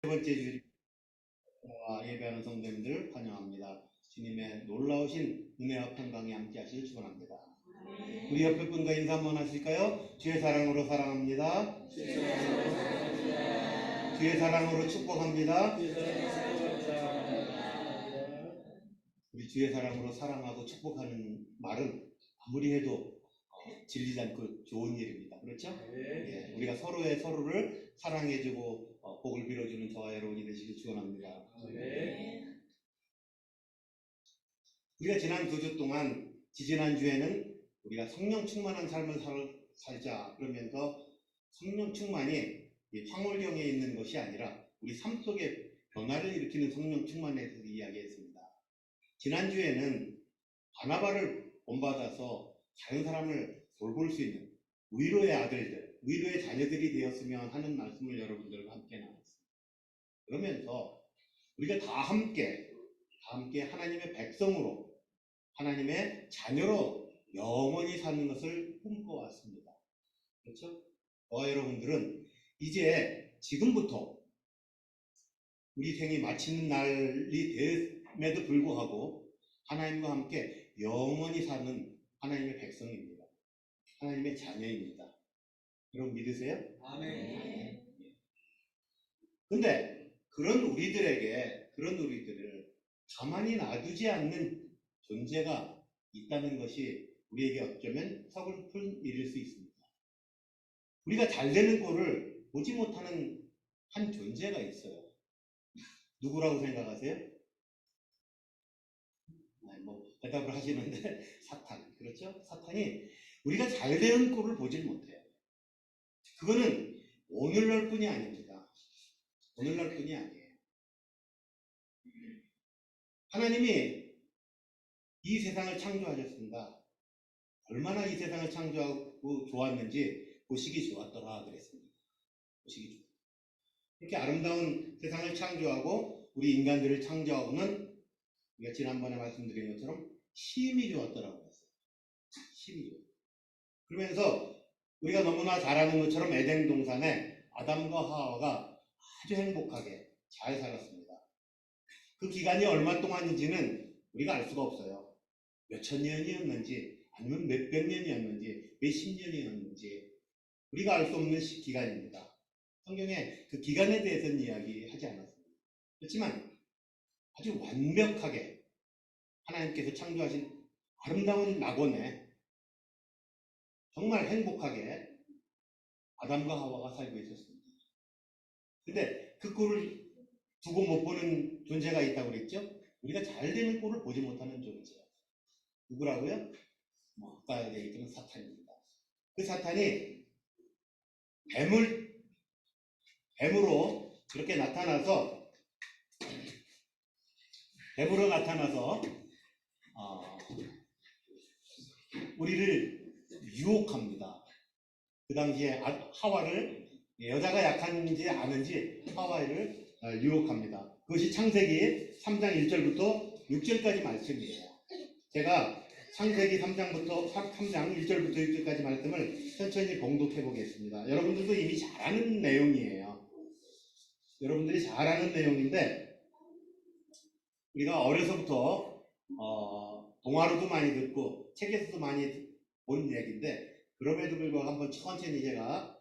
번째 주 예배하는 성도님들 환영합니다. 주님의 놀라우신 은혜와 평강이 함께 하시길 축원합니다. 우리 옆에 분과 인사 한번 하실까요? 주의 사랑으로 사랑합니다. 주의 사랑으로 축복합니다. 우리 주의 사랑으로 사랑하고 축복하는 말은 아무리 해도 질리지 않고 좋은 일입니다. 그렇죠? 예, 우리가 서로를 사랑해주고 복을 빌어주는 저와 여러분이 되시길 축원합니다. 우리가 지난 2주 동안 지지난주에는 우리가 성령 충만한 삶을 살자 그러면서 성령 충만이 황홀경에 있는 것이 아니라 우리 삶 속에 변화를 일으키는 성령 충만에 대해서 이야기했습니다. 지난주에는 바나바를 본받아서 다른 사람을 돌볼 수 있는 위로의 아들들, 위로의 자녀들이 되었으면 하는 말씀을 여러분들과 함께 나눴습니다. 그러면서 우리가 다 함께 하나님의 백성으로, 하나님의 자녀로 영원히 사는 것을 꿈꿔왔습니다. 그렇죠? 저와 여러분들은 이제 지금부터 우리 생이 마치는 날이 됨에도 불구하고 하나님과 함께 영원히 사는 하나님의 백성입니다. 하나님의 자녀입니다. 여러분 믿으세요? 아멘. 근데 그런 우리들을 가만히 놔두지 않는 존재가 있다는 것이 우리에게 어쩌면 서글픈 일일 수 있습니다. 우리가 잘 되는 꼴을 보지 못하는 한 존재가 있어요. 누구라고 생각하세요? 대답을 하시는데 사탄. 그렇죠? 사탄이 우리가 잘 되는 꼴을 보질 못해요. 그거는 오늘날 뿐이 아닙니다. 오늘날 뿐이 아니에요. 하나님이 이 세상을 창조하셨습니다. 얼마나 이 세상을 창조하고 좋았는지 보시기 좋았더라 그랬습니다. 보시기 좋았다. 이렇게 아름다운 세상을 창조하고 우리 인간들을 창조하고는 우리가 지난번에 말씀드린 것처럼 힘이 좋았더라고 했어요. 힘이 좋았어요. 그러면서 우리가 너무나 잘 아는 것처럼 에덴 동산에 아담과 하와가 아주 행복하게 잘 살았습니다. 그 기간이 얼마 동안인지는 우리가 알 수가 없어요. 몇천 년이었는지 아니면 몇백 년이었는지 몇십 년이었는지 우리가 알 수 없는 기간입니다. 성경에 그 기간에 대해서는 이야기하지 않았습니다. 그렇지만 아주 완벽하게 하나님께서 창조하신 아름다운 낙원에 정말 행복하게 아담과 하와가 살고 있었습니다. 근데 그 꼴을 두고 못 보는 존재가 있다고 그랬죠? 우리가 잘 되는 꼴을 보지 못하는 존재. 누구라고요? 아까 얘기했던 사탄입니다. 그 사탄이 뱀으로 그렇게 나타나서 우리를 유혹합니다. 그 당시에 하와를 여자가 약한지 아는지 하와를 유혹합니다. 그것이 창세기 3장 1절부터 6절까지 말씀이에요. 제가 창세기 3장 1절부터 6절까지 말씀을 천천히 봉독해 보겠습니다. 여러분들도 이미 잘 아는 내용이에요. 여러분들이 잘 아는 내용인데 우리가 어려서부터 동화로도 많이 듣고 책에서도 많이 본 얘기인데 그럼에도 불구하고 한번 천천히 제가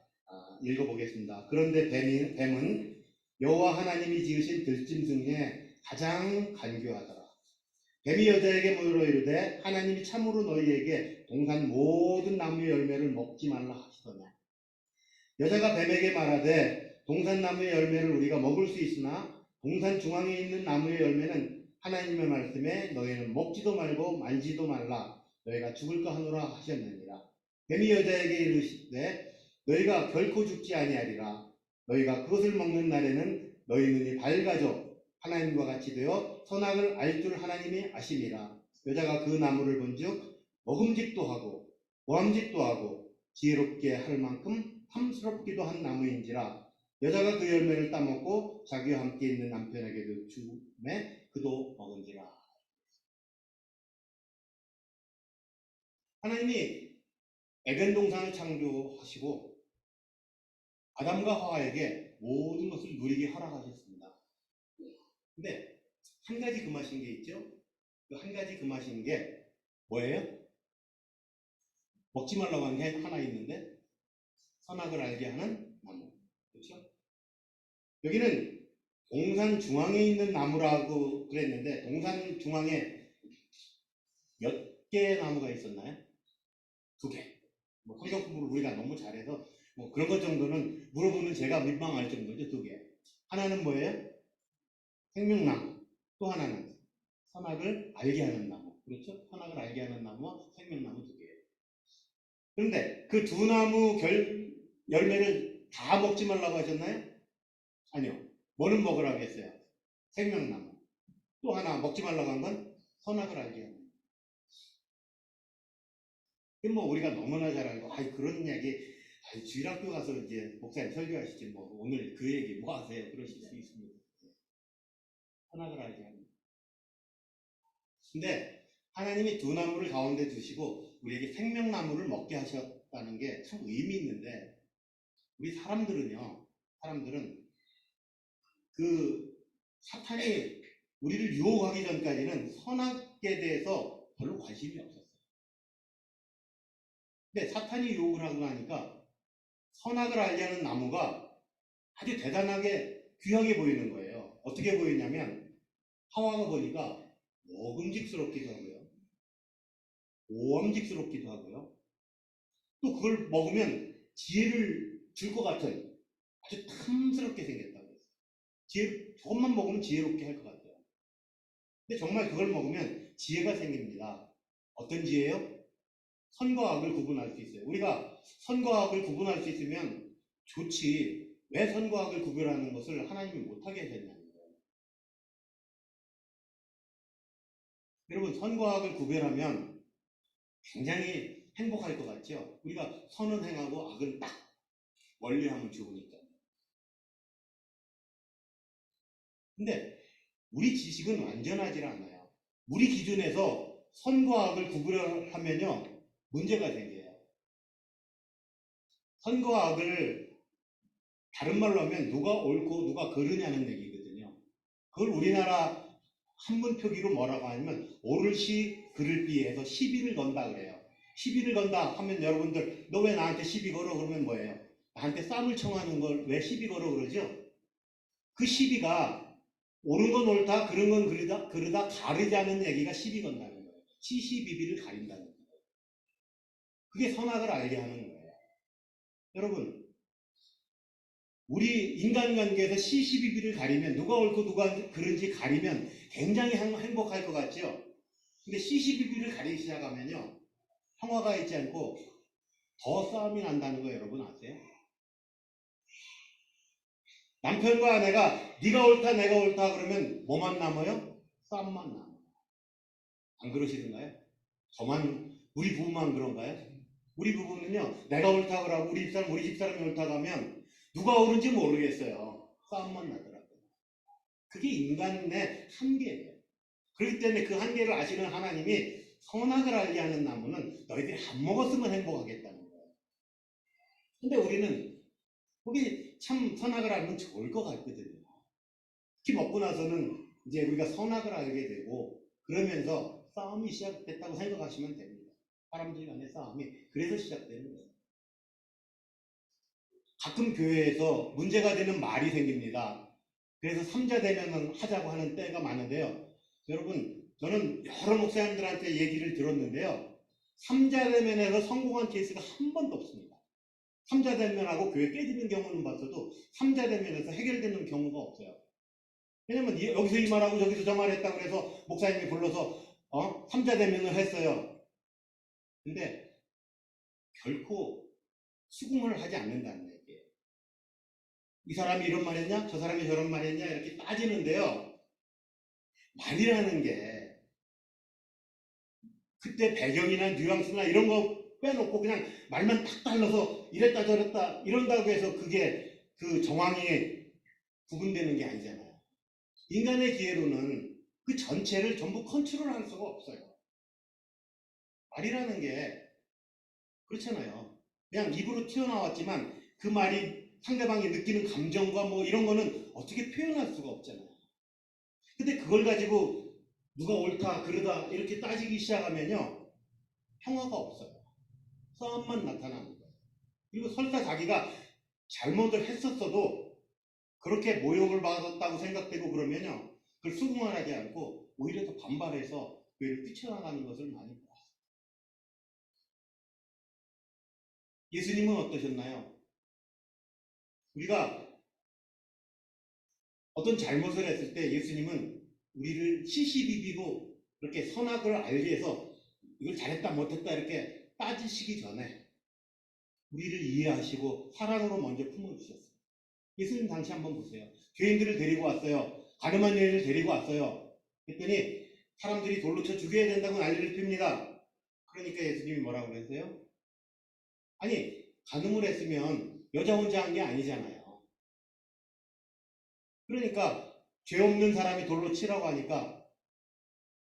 읽어보겠습니다. 그런데 뱀은 여호와 하나님이 지으신 들짐승 중에 가장 간교하더라. 뱀이 여자에게 물어 이르되 하나님이 참으로 너희에게 동산 모든 나무의 열매를 먹지 말라 하시더냐. 여자가 뱀에게 말하되 동산 나무의 열매를 우리가 먹을 수 있으나 동산 중앙에 있는 나무의 열매는 하나님의 말씀에 너희는 먹지도 말고 만지도 말라 너희가 죽을까 하노라 하셨느니라. 뱀이 여자에게 이르시되 너희가 결코 죽지 아니하리라. 너희가 그것을 먹는 날에는 너희 눈이 밝아져 하나님과 같이 되어 선악을 알 줄 하나님이 아심이라. 여자가 그 나무를 본즉 먹음직도 하고 보암직도 하고 지혜롭게 할 만큼 탐스럽기도 한 나무인지라. 여자가 그 열매를 따먹고 자기와 함께 있는 남편에게도 주매 그도 먹은지라. 하나님이 에덴 동산을 창조하시고 아담과 하와에게 모든 것을 누리게 허락하셨습니다. 근데 한 가지 금하신 게 있죠? 그 한 가지 금하신 게 뭐예요? 먹지 말라고 한 게 하나 있는데 선악을 알게 하는 나무. 그렇죠? 여기는 동산 중앙에 있는 나무라고 그랬는데 동산 중앙에 몇 개의 나무가 있었나요? 2개. 뭐 성경 공부를 우리가 너무 잘해서 뭐 그런 것 정도는 물어보면 제가 민망할 정도죠. 2개. 하나는 뭐예요? 생명나무. 또 하나는 선악을 알게 하는 나무. 그렇죠? 선악을 알게 하는 나무와 생명나무 2개. 그런데 그 2나무 열매를 다 먹지 말라고 하셨나요? 아니요. 뭐는 먹으라고 했어요? 생명나무. 또 하나 먹지 말라고 한 건 선악을 알게 하는. 뭐 우리가 너무나 잘 알고, 그런 얘기, 주일학교 가서 이제 목사님 설교하시지 뭐 오늘 그 얘기 뭐 하세요? 그러실 수 있습니다. 선악을 알게 합니다. 근데 하나님이 2나무를 가운데 두시고 우리에게 생명나무를 먹게 하셨다는 게 참 의미 있는데, 우리 사람들은 그 사탄이 우리를 유혹하기 전까지는 선악에 대해서 별로 관심이 없었어요. 근데 사탄이 유혹을 하고 나니까 선악을 알게 하는 나무가 아주 대단하게 귀하게 보이는 거예요. 어떻게 보이냐면 하와가 보니까 먹음직스럽기도 하고요. 모험직스럽기도 하고요. 또 그걸 먹으면 지혜를 줄 것 같은 아주 탐스럽게 생겼다고 했어요. 조금만 먹으면 지혜롭게 할 것 같아요. 근데 정말 그걸 먹으면 지혜가 생깁니다. 어떤 지혜요? 선과 악을 구분할 수 있어요. 우리가 선과 악을 구분할 수 있으면 좋지. 왜 선과 악을 구별하는 것을 하나님이 못하게 하셨냐는 거예요. 여러분, 선과 악을 구별하면 굉장히 행복할 것 같죠? 우리가 선은 행하고 악은 딱 멀리하면 좋으니까. 근데 우리 지식은 완전하지 않아요. 우리 기준에서 선과 악을 구별하면요, 문제가 생겨요. 선과 악을 다른 말로 하면 누가 옳고 누가 그르냐는 얘기거든요. 그걸 우리나라 한문 표기로 뭐라고 하냐면 오를시 그를비 해서 시비를 건다 그래요. 시비를 건다 하면 여러분들 너 왜 나한테 시비 걸어 그러면 뭐예요? 나한테 쌈을 청하는 걸 왜 시비 걸어 그러죠? 그 시비가 옳은 건 옳다, 그런 건 그르다 가르자는 얘기가 시비 건다는 거예요. 시시비비를 가린다는 거예요. 그게 선악을 알게 하는 거예요. 여러분, 우리 인간관계에서 시시비비를 가리면 누가 옳고 누가 그른지 가리면 굉장히 행복할 것 같죠? 근데 시시비비를 가리기 시작하면요, 평화가 있지 않고 더 싸움이 난다는 거 여러분 아세요? 남편과 아내가 네가 옳다 내가 옳다 그러면 뭐만 남아요? 싸움만 남아요. 안 그러시던가요? 우리 부부만 그런가요? 우리 부부는요, 내가 옳다 그러고 우리 집사람이 옳다 하면 누가 옳은지 모르겠어요. 싸움만 나더라고요. 그게 인간의 한계예요. 그렇기 때문에 그 한계를 아시는 하나님이 선악을 알게 하는 나무는 너희들이 안 먹었으면 행복하겠다는 거예요. 근데 우리는 거기 참 선악을 알면 좋을 것 같거든요. 특히 먹고 나서는 이제 우리가 선악을 알게 되고 그러면서 싸움이 시작됐다고 생각하시면 됩니다. 사람들 간의 싸움이 그래서 시작되는 거예요. 가끔 교회에서 문제가 되는 말이 생깁니다. 그래서 삼자대면을 하자고 하는 때가 많은데요. 여러분, 저는 여러 목사님들한테 얘기를 들었는데요. 삼자대면에서 성공한 케이스가 한 번도 없습니다. 삼자대면하고 교회 깨지는 경우는 봤어도 삼자대면에서 해결되는 경우가 없어요. 왜냐면 여기서 이 말하고 저기서 저 말했다고 해서 목사님이 불러서 삼자대면을 했어요. 근데 결코 수긍을 하지 않는다는 얘기예요. 이 사람이 이런 말 했냐? 저 사람이 저런 말 했냐? 이렇게 따지는데요. 말이라는 게 그때 배경이나 뉘앙스나 이런 거 빼놓고 그냥 말만 딱 달라서 이랬다 저랬다 이런다고 해서 그게 그 정황이 구분되는 게 아니잖아요. 인간의 기회로는 그 전체를 전부 컨트롤할 수가 없어요. 말이라는 게 그렇잖아요. 그냥 입으로 튀어나왔지만 그 말이 상대방이 느끼는 감정과 뭐 이런 거는 어떻게 표현할 수가 없잖아요. 근데 그걸 가지고 누가 옳다 그러다 이렇게 따지기 시작하면요, 평화가 없어요. 싸움만 나타나는 거예요. 그리고 설사 자기가 잘못을 했었어도 그렇게 모욕을 받았다고 생각되고 그러면요, 그걸 수긍하지 않고 오히려 더 반발해서 뇌를 뛰쳐나가는 것을 많이 봐요. 예수님은 어떠셨나요? 우리가 어떤 잘못을 했을 때 예수님은 우리를 시시비비고 그렇게 선악을 알게 해서 이걸 잘했다 못했다 이렇게 따지시기 전에 우리를 이해하시고 사랑으로 먼저 품어주셨어요. 예수님 당시 한번 보세요. 죄인들을 데리고 왔어요. 가늠한 여인을 데리고 왔어요. 그랬더니 사람들이 돌로 쳐 죽여야 된다고 난리를 핍니다. 그러니까 예수님이 뭐라고 그랬어요? 아니, 가늠을 했으면 여자 혼자 한 게 아니잖아요. 그러니까 죄 없는 사람이 돌로 치라고 하니까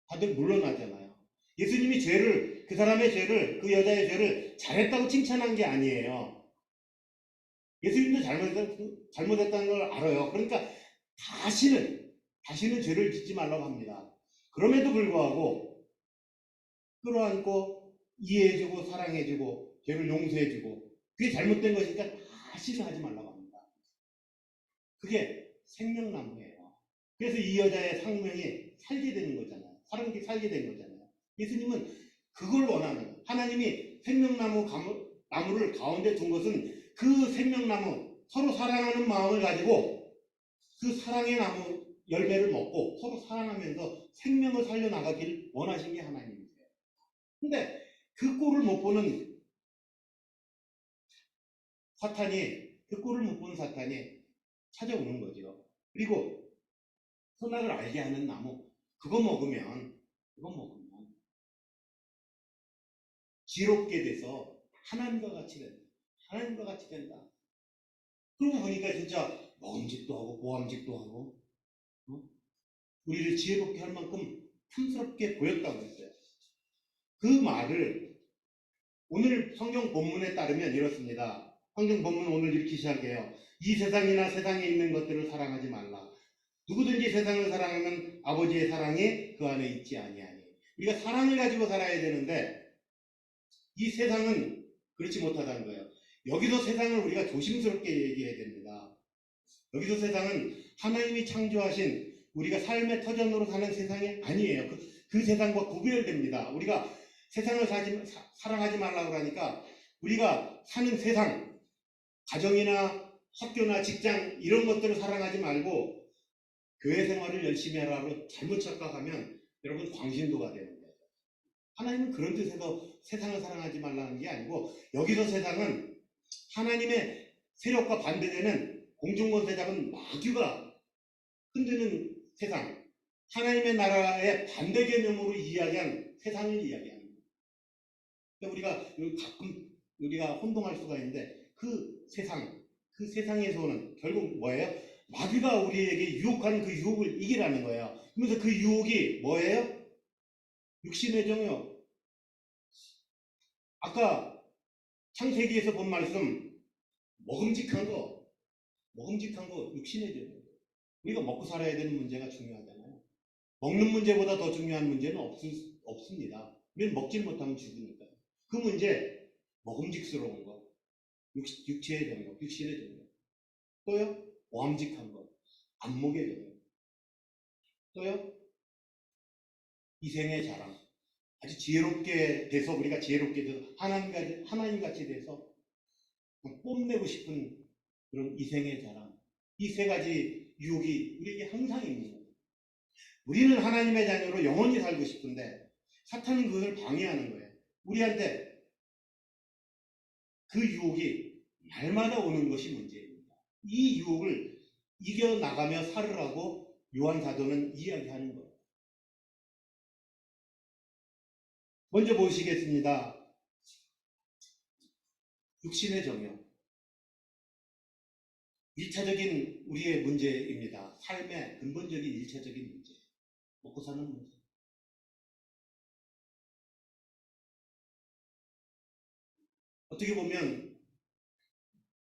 다들 물러나잖아요. 예수님이 죄를, 그 사람의 죄를, 그 여자의 죄를 잘했다고 칭찬한 게 아니에요. 예수님도 잘못했다는 걸 알아요. 그러니까 다시는 죄를 짓지 말라고 합니다. 그럼에도 불구하고 끌어안고 이해해주고 사랑해주고 죄를 용서해주고 그게 잘못된 것이니까 다시는 하지 말라고 합니다. 그게 생명나무예요. 그래서 이 여자의 생명이 살게 되는 거잖아요. 사람이 살게 된 거잖아요. 예수님은 그걸 원하는, 하나님이 나무를 가운데 둔 것은 그 생명나무, 서로 사랑하는 마음을 가지고 그 사랑의 나무 열매를 먹고 서로 사랑하면서 생명을 살려나가길 원하신 게 하나님이세요. 근데 그 꼴을 못 보는 사탄이 찾아오는 거죠. 그리고 선악을 알게 하는 나무, 그거 먹으면 지롭게 돼서 하나님과 같이 된다. 하나님과 같이 된다. 그러고 보니까 진짜 먹음직도 하고 모함직도 하고 우리를 지혜롭게 할 만큼 탐스럽게 보였다고 했어요. 그 말을 오늘 성경 본문에 따르면 이렇습니다. 성경 본문 오늘 이렇게 시작해요. 이 세상이나 세상에 있는 것들을 사랑하지 말라. 누구든지 세상을 사랑하면 아버지의 사랑이 그 안에 있지 아니하니. 우리가 사랑을 가지고 살아야 되는데 이 세상은 그렇지 못하다는 거예요. 여기서 세상을 우리가 조심스럽게 얘기해야 됩니다. 여기서 세상은 하나님이 창조하신 우리가 삶의 터전으로 사는 세상이 아니에요. 그 세상과 구별됩니다. 우리가 세상을 사랑하지 말라고 하니까 우리가 사는 세상, 가정이나 학교나 직장 이런 것들을 사랑하지 말고 교회 생활을 열심히 하라고 잘못 착각하면 여러분 광신도가 되는 거예요. 하나님은 그런 뜻에서 세상을 사랑하지 말라는 게 아니고 여기서 세상은 하나님의 세력과 반대되는 공중권세 잡은 마귀가 흔드는 세상, 하나님의 나라의 반대 개념으로 이야기한 세상을 이야기하는 거예요. 그러니까 가끔 우리가 혼동할 수가 있는데 그 세상에서 는 결국 뭐예요? 마귀가 우리에게 유혹하는 그 유혹을 이기라는 거예요. 그러면서 그 유혹이 뭐예요? 육신의 정욕. 아까 창세기에서 본 말씀, 먹음직한 거 육신의 정욕. 우리가 먹고 살아야 되는 문제가 중요하잖아요. 먹는 문제보다 더 중요한 문제는 없습니다. 우리는 먹지 못하면 죽으니까. 그 문제, 먹음직스러운 거, 육체의 정욕, 육신의 정욕. 또요, 모함직한 것, 안목의 정욕. 또요, 이생의 자랑. 아주 지혜롭게 돼서 우리가 지혜롭게 돼서 하나님같이 돼서 뽐내고 싶은 그런 이생의 자랑. 이 세 가지 유혹이 우리에게 항상 있는 거예요. 우리는 하나님의 자녀로 영원히 살고 싶은데 사탄은 그것을 방해하는 거예요. 우리한테 그 유혹이 날마다 오는 것이 문제입니다. 이 유혹을 이겨나가며 살으라고 요한 사도는 이야기하는 거예요. 먼저 보시겠습니다. 육신의 정욕. 1차적인 우리의 문제입니다. 삶의 근본적인 1차적인 문제. 먹고 사는 문제. 어떻게 보면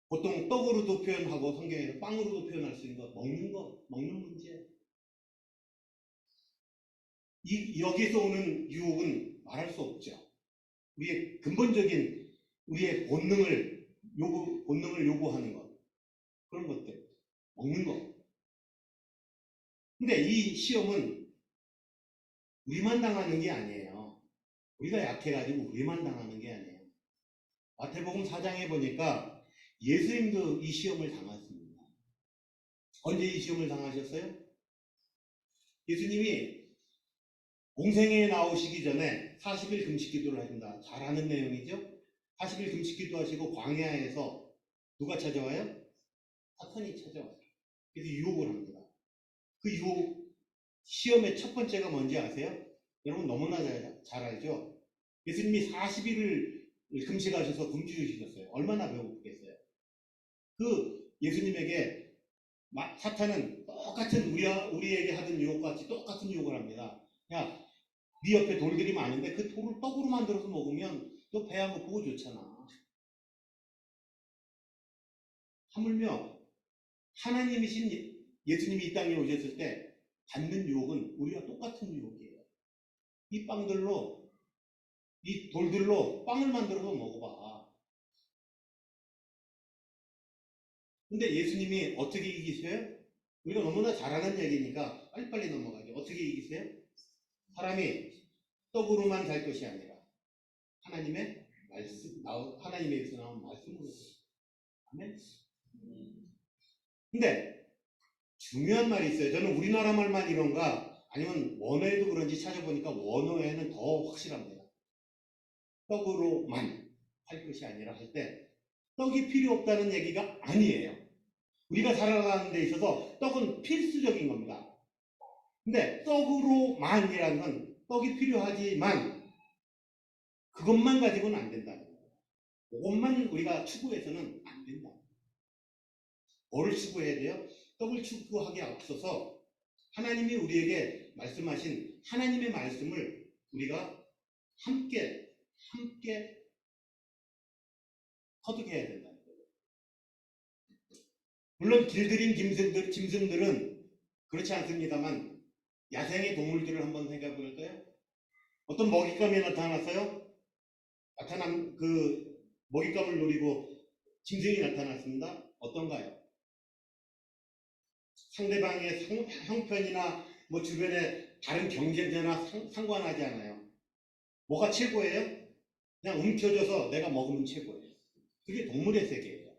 보통 떡으로도 표현하고 성경에서 빵으로도 표현할 수 있는 거, 먹는 문제. 여기서 오는 유혹은 말할 수 없죠. 우리의 근본적인 우리의 본능을 요구하는 것. 그런 것들. 먹는 것. 근데 이 시험은 우리만 당하는 게 아니에요. 우리가 약해가지고 우리만 당하는 게 아니에요. 마태복음 4장에 보니까 예수님도 이 시험을 당했습니다. 언제 이 시험을 당하셨어요? 예수님이 공생애에 나오시기 전에 40일 금식 기도를 하신다. 잘 아는 내용이죠? 40일 금식 기도하시고 광야에서 누가 찾아와요? 사탄이 찾아와요. 그래서 유혹을 합니다. 그 유혹, 시험의 첫 번째가 뭔지 아세요? 여러분 너무나 잘 알죠? 예수님이 40일을 금식하셔서 굶주리셨어요. 얼마나 배고프겠어요? 그 예수님에게 사탄은 똑같은 우리에게 하던 유혹과 같이 똑같은 유혹을 합니다. 야, 네 옆에 돌들이 많은데 그 돌을 떡으로 만들어서 먹으면 너 배 안 고프고 좋잖아. 하물며 하나님이신 예수님이 이 땅에 오셨을 때 받는 유혹은 우리와 똑같은 유혹이에요. 이 돌들로 빵을 만들어서 먹어봐. 근데 예수님이 어떻게 이기세요? 우리가 너무나 잘 아는 얘기니까 빨리빨리 넘어가죠. 어떻게 이기세요? 사람이 떡으로만 살 것이 아니라 하나님의 말씀, 하나님에게서 나온 말씀으로. 아멘? 근데 중요한 말이 있어요. 저는 우리나라 말만 이런가 아니면 원어에도 그런지 찾아보니까 원어에는 더 확실합니다. 떡으로만 할 것이 아니라 할 때 떡이 필요 없다는 얘기가 아니에요. 우리가 살아가는 데 있어서 떡은 필수적인 겁니다. 근데 떡으로만이라는 건 떡이 필요하지만 그것만 가지고는 안 된다는 거예요. 그것만 우리가 추구해서는 안 된다. 뭐를 추구해야 돼요? 떡을 추구하기에 앞서서 하나님이 우리에게 말씀하신 하나님의 말씀을 우리가 함께 터득해야 된다는 거예요. 물론 길들인 짐승들은 그렇지 않습니다만 야생의 동물들을 한번 생각해 볼까요? 어떤 먹잇감이 나타났어요? 나타난 그 먹잇감을 노리고 짐승이 나타났습니다. 어떤가요? 상대방의 형편이나 뭐 주변에 다른 경쟁자나 상관하지 않아요. 뭐가 최고예요? 그냥 움켜줘서 내가 먹으면 최고예요. 그게 동물의 세계예요.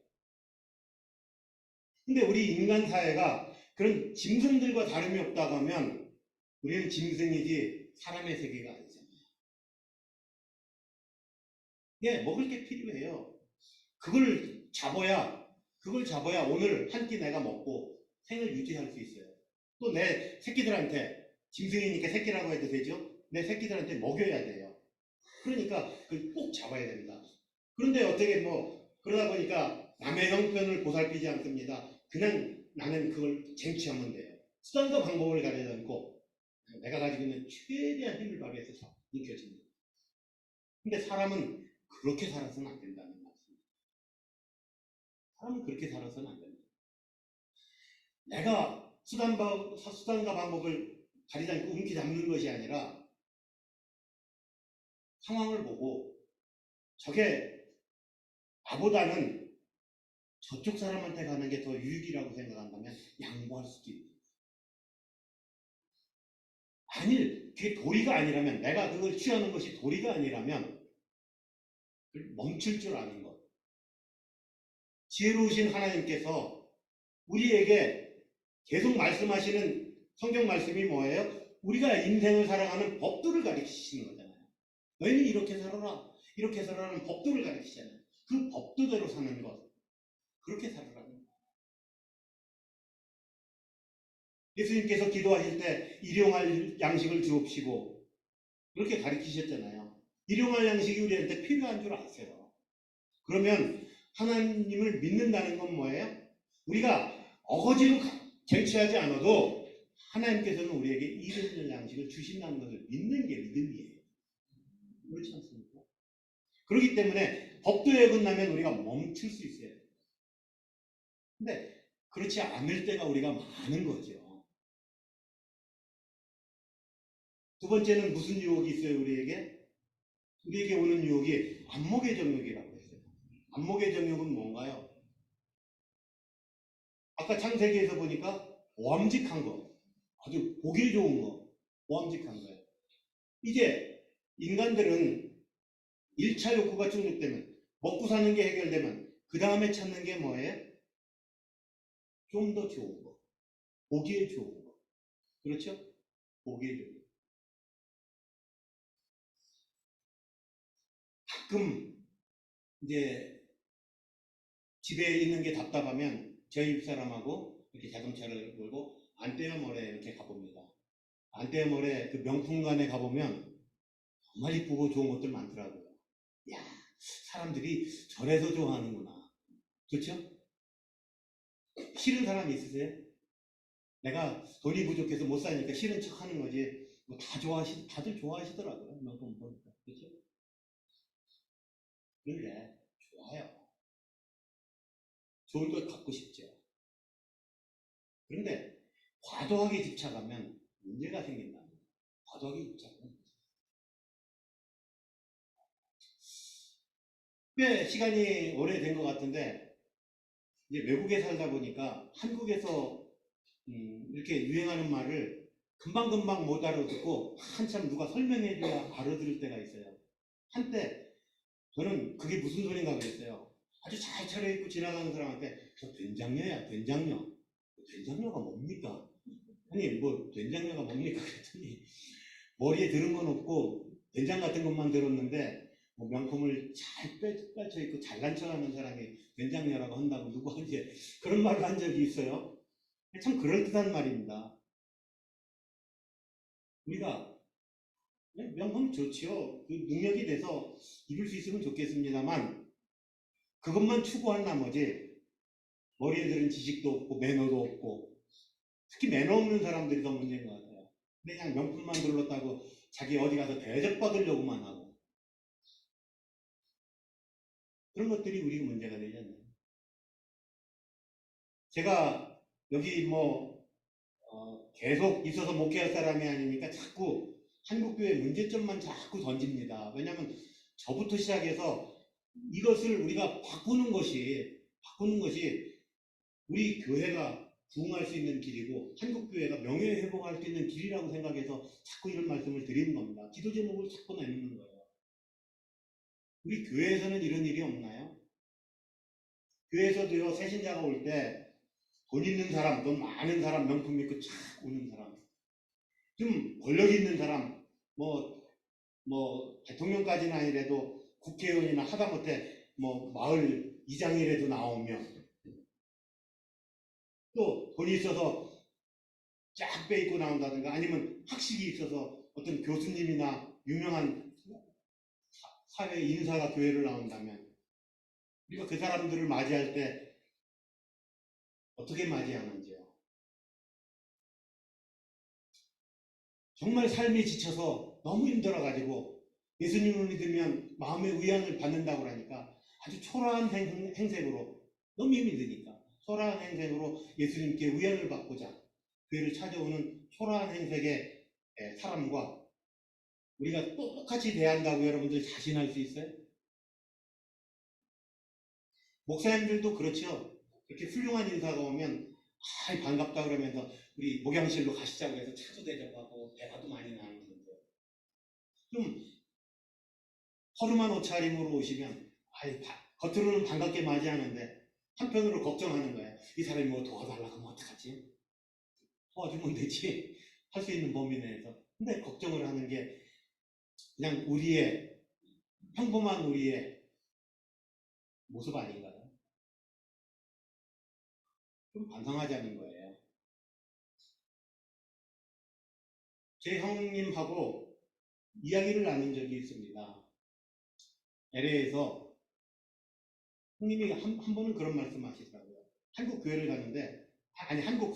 근데 우리 인간 사회가 그런 짐승들과 다름이 없다고 하면 우리는 짐승이지 사람의 세계가 아니잖아요. 예, 먹을 게 필요해요. 그걸 잡아야 오늘 한 끼 내가 먹고 생을 유지할 수 있어요. 또 내 새끼들한테, 짐승이니까 새끼라고 해도 되죠? 내 새끼들한테 먹여야 돼요. 그러니까 그걸 꼭 잡아야 됩니다. 그런데 어떻게 그러다 보니까 남의 형편을 보살피지 않습니다. 그냥 나는 그걸 쟁취하면 돼요. 수단과 방법을 가리지 않고 내가 가지고 있는 최대한 힘을 발휘해서 이겨집니다. 근데 사람은 그렇게 살아서는 안 된다는 말씀입니다. 사람은 그렇게 살아서는 안 됩니다. 내가 수단과 방법을 가리지 않고 움키 잡는 것이 아니라 상황을 보고 저게 나보다는 저쪽 사람한테 가는 게 더 유익이라고 생각한다면 양보할 수도 있고, 그게 도리가 아니라면, 내가 그걸 취하는 것이 도리가 아니라면 멈출 줄 아는 것. 지혜로우신 하나님께서 우리에게 계속 말씀하시는 성경 말씀이 뭐예요? 우리가 인생을 살아가는 법도를 가르치시는 거잖아요. 너희는 이렇게 살아라, 이렇게 살아라는 법도를 가르치잖아요. 그 법도대로 사는 것, 그렇게 살아라는 거예요. 예수님께서 기도하실 때 일용할 양식을 주옵시고 그렇게 가르치셨잖아요. 일용할 양식이 우리한테 필요한 줄 아세요. 그러면 하나님을 믿는다는 건 뭐예요? 우리가 어거지로 쟁취하지 않아도 하나님께서는 우리에게 일용할 양식을 주신다는 것을 믿는 게 믿음이에요. 그렇지 않습니까? 그렇기 때문에 법도에 끝나면 우리가 멈출 수 있어요. 근데 그렇지 않을 때가 우리가 많은 거죠. 두 번째는 무슨 유혹이 있어요, 우리에게? 우리에게 오는 유혹이 안목의 정욕이라고 했어요. 안목의 정욕은 뭔가요? 아까 창세기에서 보니까 오함직한 거, 아주 보기 좋은 거, 오함직한 거예요. 이제 인간들은 1차 욕구가 충족되면, 먹고 사는 게 해결되면 그 다음에 찾는 게 뭐예요? 좀 더 좋은 거, 보기에 좋은 거. 그렇죠? 보기에 좋은 거. 가끔 이제 집에 있는 게 답답하면 저희 집사람하고 이렇게 자동차를 몰고 안떼어몰에 이렇게 가봅니다. 안떼어몰에 그 명품관에 가보면 정말 이쁘고 좋은 것들 많더라고요. 야, 사람들이 저래서 좋아하는구나. 그렇죠? 싫은 사람 있으세요? 내가 돈이 부족해서 못 사니까 싫은 척 하는 거지. 뭐 다들 좋아하시더라고요. 명품 보니까. 그렇죠? 그런데 좋아요. 좋은 걸 갖고 싶죠. 그런데 과도하게 집착하면 문제가 생긴다. 과도하게 집착하면. 꽤 시간이 오래된 것 같은데 이제 외국에 살다 보니까 한국에서 이렇게 유행하는 말을 금방금방 못 알아듣고 한참 누가 설명해줘야 알아들을 때가 있어요. 한때 저는 그게 무슨 소린가 그랬어요. 아주 잘 차려입고 지나가는 사람한테 저 된장녀야, 된장녀. 된장녀가 뭡니까? 아니 뭐 된장녀가 뭡니까? 그랬더니 머리에 들은 건 없고 된장 같은 것만 들었는데 뭐 명품을 잘 빼쳐 입고 잘난 척하는 사람이 된장녀라고 한다고 누구한테 그런 말을 한 적이 있어요. 참 그럴듯한 말입니다. 우리가 명품 좋지요. 그 능력이 돼서 입을 수 있으면 좋겠습니다만 그것만 추구한 나머지 머리에 들은 지식도 없고 매너도 없고 특히 매너 없는 사람들이 더 문제인 것 같아요. 그냥 명품만 들렀다고 자기 어디 가서 대접받으려고만 하고 그런 것들이 우리가 문제가 되지 않나요? 제가 여기 계속 있어서 목회할 사람이 아니니까 자꾸 한국교회 문제점만 자꾸 던집니다. 왜냐하면 저부터 시작해서 이것을 우리가 바꾸는 것이 우리 교회가 부흥할 수 있는 길이고 한국교회가 명예회복할 수 있는 길이라고 생각해서 자꾸 이런 말씀을 드리는 겁니다. 기도 제목을 자꾸 내놓는 거예요. 우리 교회에서는 이런 일이 없나요? 교회에서도요, 새신자가 올 때 돈 있는 사람, 돈 많은 사람, 명품 입고 착 오는 사람, 좀 권력 있는 사람, 대통령까지는 아니래도 국회의원이나 하다못해 마을 이장이라도 나오면 또 돈이 있어서 쫙 빼입고 나온다든가 아니면 학식이 있어서 어떤 교수님이나 유명한 사회 인사가 교회를 나온다면 우리가 그 사람들을 맞이할 때 어떻게 맞이하는지요. 정말 삶이 지쳐서 너무 힘들어가지고 예수님을 믿으면 마음의 위안을 받는다고 하니까 아주 초라한 행색으로 너무 힘이 드니까 초라한 행색으로 예수님께 위안을 받고자 교회를 찾아오는 초라한 행색의 사람과 우리가 똑같이 대한다고 여러분들 자신할 수 있어요? 목사님들도 그렇죠. 이렇게 훌륭한 인사가 오면 반갑다 그러면서 우리 목양실로 가시자고 해서 차도 대접하고 대화도 많이 나누는데 좀 허름한 옷차림으로 오시면 겉으로는 반갑게 맞이하는데 한편으로 걱정하는 거예요. 이 사람이 뭐 도와달라고 하면 어떡하지? 도와주면 되지. 할 수 있는 범위 내에서. 근데 걱정을 하는 게 그냥 평범한 우리의 모습 아닌가요? 좀 반성하자는 거예요. 제 형님하고 이야기를 나눈 적이 있습니다. LA에서 형님이 한 번은 그런 말씀 하시더라고요. 한국 교회를 가는데, 한국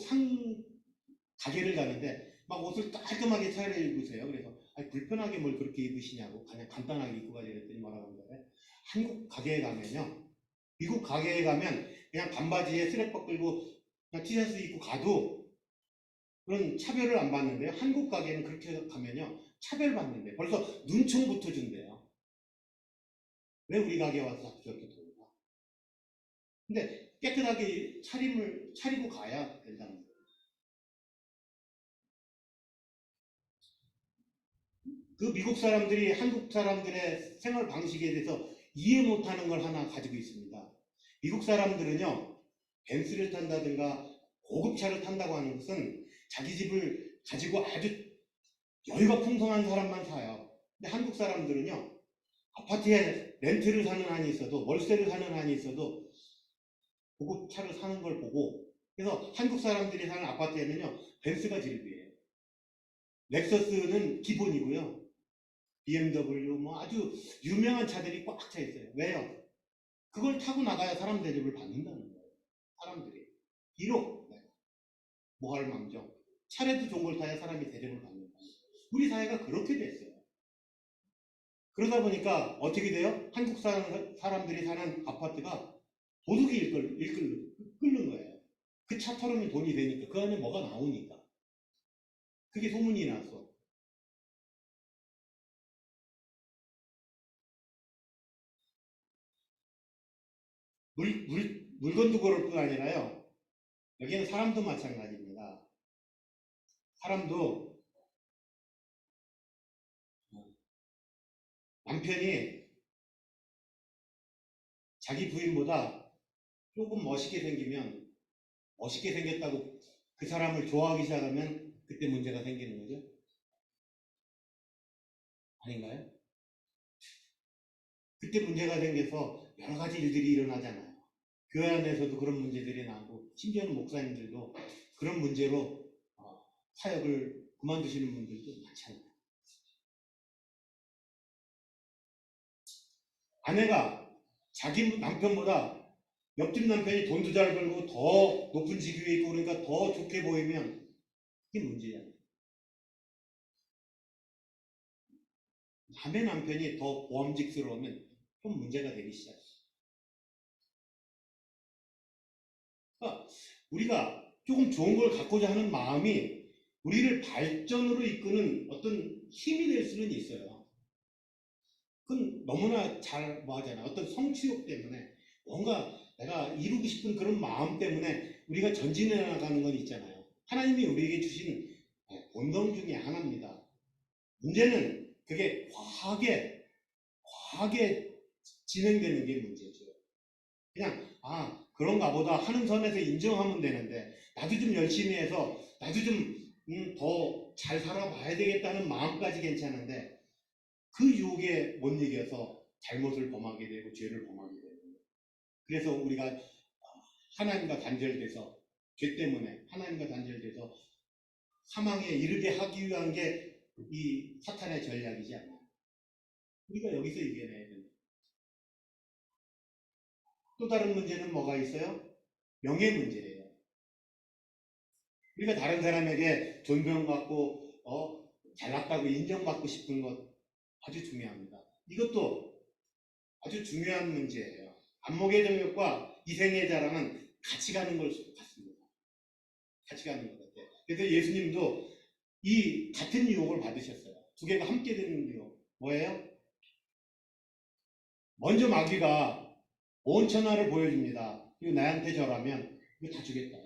가게를 가는데, 막 옷을 깔끔하게 차려입으세요. 그래서, 불편하게 뭘 그렇게 입으시냐고, 그냥 간단하게 입고 가자 그랬더니 뭐라고 하는 거예요. 한국 가게에 가면요, 미국 가게에 가면 그냥 반바지에 스랩버 끌고 그냥 티셔츠 입고 가도 그런 차별을 안 받는데요. 한국 가게는 그렇게 가면요, 차별받는데 벌써 눈총부터 준대요. 왜 우리 가게 와서 자꾸 저렇게 도는가? 근데 깨끗하게 차림을 차리고 가야 된다는 거예요. 그 미국 사람들이 한국 사람들의 생활 방식에 대해서 이해 못하는 걸 하나 가지고 있습니다. 미국 사람들은요, 벤츠를 탄다든가 고급차를 탄다고 하는 것은 자기 집을 가지고 아주 여유가 풍성한 사람만 사요. 근데 한국 사람들은요, 아파트에 렌트를 사는 한이 있어도, 월세를 사는 한이 있어도 고급차를 사는 걸 보고, 그래서 한국 사람들이 사는 아파트에는요, 벤츠가 질비해요. 렉서스는 기본이고요. BMW 뭐 아주 유명한 차들이 꽉 차 있어요. 왜요? 그걸 타고 나가야 사람 대접을 받는다는 거예요. 사람들이. 비록 뭐할 망정 차례도 좋은 걸 타야 사람이 대접을 받는다. 우리 사회가 그렇게 됐어요. 그러다 보니까 어떻게 돼요? 한국 사람들이 사는 아파트가 도둑이 끓는 거예요. 그 차 털으면 돈이 되니까 그 안에 뭐가 나오니까. 그게 소문이 났어. 물건도 그럴 뿐 아니라요. 여기는 사람도 마찬가지입니다. 사람도 남편이 자기 부인보다 조금 멋있게 생기면 멋있게 생겼다고 그 사람을 좋아하기 시작하면 그때 문제가 생기는 거죠. 아닌가요? 그때 문제가 생겨서 여러 가지 일들이 일어나잖아요. 교회 안에서도 그런 문제들이 나고 심지어는 목사님들도 그런 문제로 사역을 그만두시는 분들도 많잖아요. 아내가 자기 남편보다 옆집 남편이 돈도 잘 벌고 더 높은 직위에 있고 그러니까 더 좋게 보이면 그게 문제야. 남의 남편이 더 보암직스러우면 좀 문제가 되기 시작해. 그러니까 우리가 조금 좋은 걸 갖고자 하는 마음이 우리를 발전으로 이끄는 어떤 힘이 될 수는 있어요. 그건 너무나 잘 뭐하잖아. 어떤 성취욕 때문에 뭔가 내가 이루고 싶은 그런 마음 때문에 우리가 전진해 나가는 건 있잖아요. 하나님이 우리에게 주신 본능 중에 하나입니다. 문제는 그게 과하게 진행되는 게 문제죠. 그냥 그런가 보다 하는 선에서 인정하면 되는데 나도 좀 열심히 해서 나도 좀 더 잘 살아봐야 되겠다는 마음까지 괜찮은데 그 유혹에 못 이겨서 잘못을 범하게 되고 죄를 범하게 되고 그래서 우리가 하나님과 단절돼서 죄 때문에 하나님과 단절돼서 사망에 이르게 하기 위한 게 이 사탄의 전략이지 않나요? 우리가 여기서 이겨내야 된다. 또 다른 문제는 뭐가 있어요? 명예 문제예요. 우리가 다른 사람에게 존경받고 잘났다고 인정받고 싶은 것 아주 중요합니다. 이것도 아주 중요한 문제예요. 안목의 정욕과 이생의 자랑은 같이 가는 것 같습니다. 같이 가는 것 같아요. 그래서 예수님도 이 같은 유혹을 받으셨어요. 두 개가 함께 되는 유혹. 뭐예요? 먼저 마귀가 온 천하를 보여줍니다. 이거 나한테 절하면 이거 다 주겠다.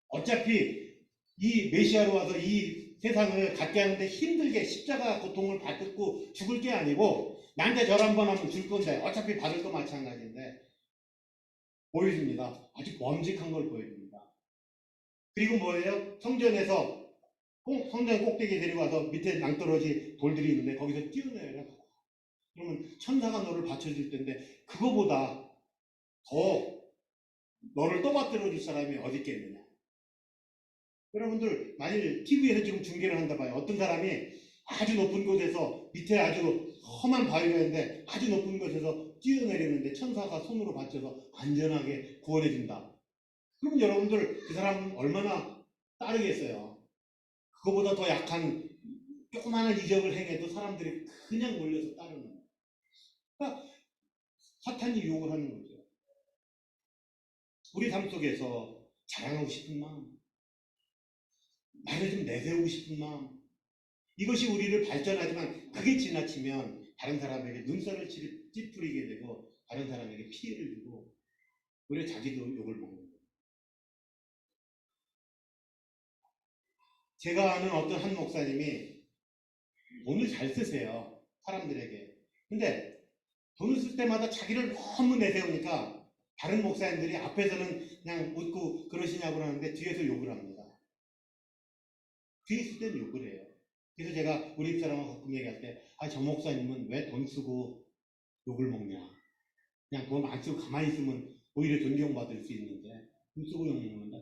어차피 이 메시아로 와서 이 세상을 갖게 하는데 힘들게 십자가 고통을 받고 죽을 게 아니고 나한테 절 한 번 하면 줄 건데 어차피 받을 거 마찬가지인데 보여줍니다. 아주 범직한 걸 보여줍니다. 그리고 뭐예요? 성전에서 성전 꼭대기에 데리고 와서 밑에 낭떠러지 돌들이 있는데 거기서 뛰어내려. 그러면 천사가 너를 받쳐줄 텐데 그거보다 더 너를 떠받들어 줄 사람이 어디 있겠느냐. 여러분들 만일 TV에서 지금 중계를 한다 봐요. 어떤 사람이 아주 높은 곳에서 밑에 아주 험한 바위가 있는데 아주 높은 곳에서 뛰어내리는데 천사가 손으로 받쳐서 안전하게 구원해준다. 그럼 여러분들 그 사람 얼마나 따르겠어요. 그거보다 더 약한 조그마한 이적을 행해도 사람들이 그냥 몰려서 따르는 거예요. 그러니까 사탄이 유혹을 하는 거죠. 우리 삶 속에서 자랑하고 싶은 마음, 나를 좀 내세우고 싶은 마음, 이것이 우리를 발전하지만 그게 지나치면 다른 사람에게 눈살을 찌푸리게 되고 다른 사람에게 피해를 주고 오히려 자기도 욕을 먹는 거예요. 제가 아는 어떤 한 목사님이 돈을 잘 쓰세요. 사람들에게. 근데 돈을 쓸 때마다 자기를 너무 내세우니까 다른 목사님들이 앞에서는 그냥 웃고 그러시냐고 하는데 뒤에서 욕을 합니다. 뒤에 있을 때는 욕을 해요. 그래서 제가 우리 집사람하고 가끔 얘기할 때 저 목사님은 왜 돈 쓰고 욕을 먹냐. 그냥 돈 안 쓰고 가만히 있으면 오히려 존경받을 수 있는데 돈 쓰고 욕 먹는다.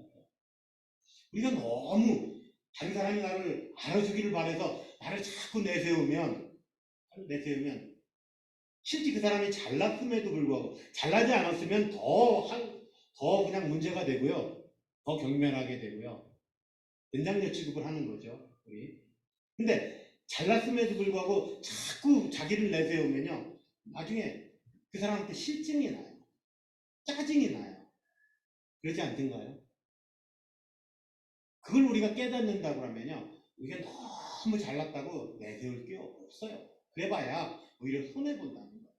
우리가 너무 다른 사람이 나를 알아주기를 바라서 나를 자꾸 내세우면 실제 그 사람이 잘났음에도 불구하고 잘나지 않았으면 더 그냥 문제가 되고요. 더 경멸하게 되고요. 연장자 취급을 하는 거죠. 우리. 근데 잘났음에도 불구하고 자꾸 자기를 내세우면요. 나중에 그 사람한테 실증이 나요. 짜증이 나요. 그러지 않던가요? 그걸 우리가 깨닫는다고 하면요. 우리가 너무 잘났다고 내세울 게 없어요. 그래봐야 오히려 손해본다는 거예요.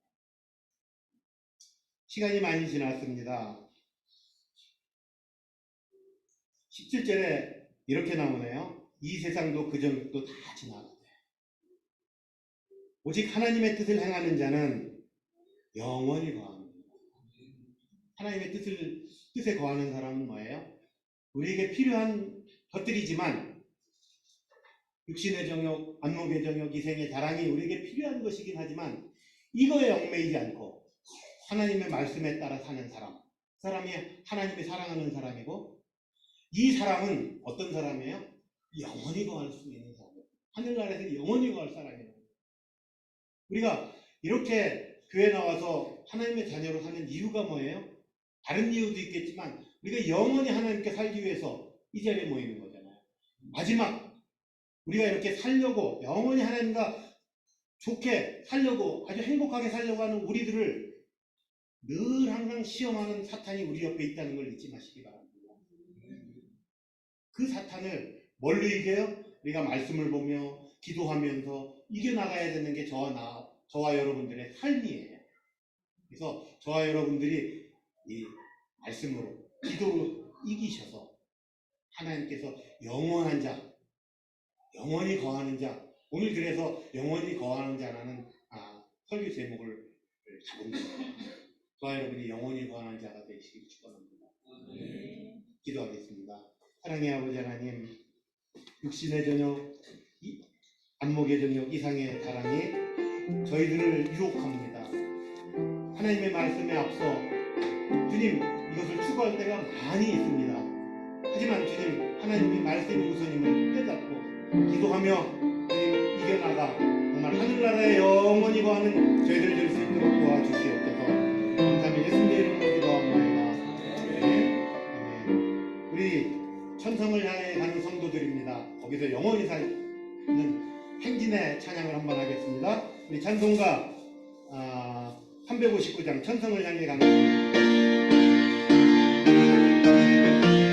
시간이 많이 지났습니다. 17절에 이렇게 나오네요. 이 세상도 그 전도 다 지나가네. 오직 하나님의 뜻을 행하는 자는 영원히 거합니다. 하나님의 뜻에 거하는 사람은 뭐예요? 우리에게 필요한 것들이지만 육신의 정욕, 안목의 정욕, 이생의 자랑이 우리에게 필요한 것이긴 하지만 이거에 얽매이지 않고 하나님의 말씀에 따라 사는 사람, 그 사람이 하나님이 사랑하는 사람이고 이 사람은 어떤 사람이에요? 영원히 거할 수 있는 사람. 하늘나라에서 영원히 거할 사람이에요. 우리가 이렇게 교회 나와서 하나님의 자녀로 사는 이유가 뭐예요? 다른 이유도 있겠지만 우리가 영원히 하나님께 살기 위해서 이 자리에 모이는 거잖아요. 마지막 우리가 이렇게 살려고 영원히 하나님과 좋게 살려고 아주 행복하게 살려고 하는 우리들을 늘 항상 시험하는 사탄이 우리 옆에 있다는 걸 잊지 마시기 바랍니다. 그 사탄을 뭘로 이겨요? 우리가 말씀을 보며 기도하면서 이겨나가야 되는 게 저와 여러분들의 삶이에요. 그래서 저와 여러분들이 이 말씀으로 기도로 이기셔서 하나님께서 영원한 자, 영원히 거하는 자, 오늘 그래서 영원히 거하는 자라는 설교 제목을 잡은 거예요. 저와 여러분이 영원히 거하는 자가 되시길 축원합니다. 기도하겠습니다. 사랑의 아버지 하나님, 육신의 저녁, 안목의 저녁, 이상의 사랑이 저희들을 유혹합니다. 하나님의 말씀에 앞서 주님 이것을 추구할 때가 많이 있습니다. 하지만 주님 하나님의 말씀이 우선임을 깨닫고 기도하며 주님 이겨나가 정말 하늘나라에 영원히 거하는 저희들 될 수 있도록 도와주시옵소서. 감사합니다. 예수님의 이름으로 기도합니다. 아멘. 우리 천성을 향해 가는 성도들입니다. 거기서 영원히 사는 행진의 찬양을 한번 하겠습니다. 우리 찬송가 359장 천성을 향해 가는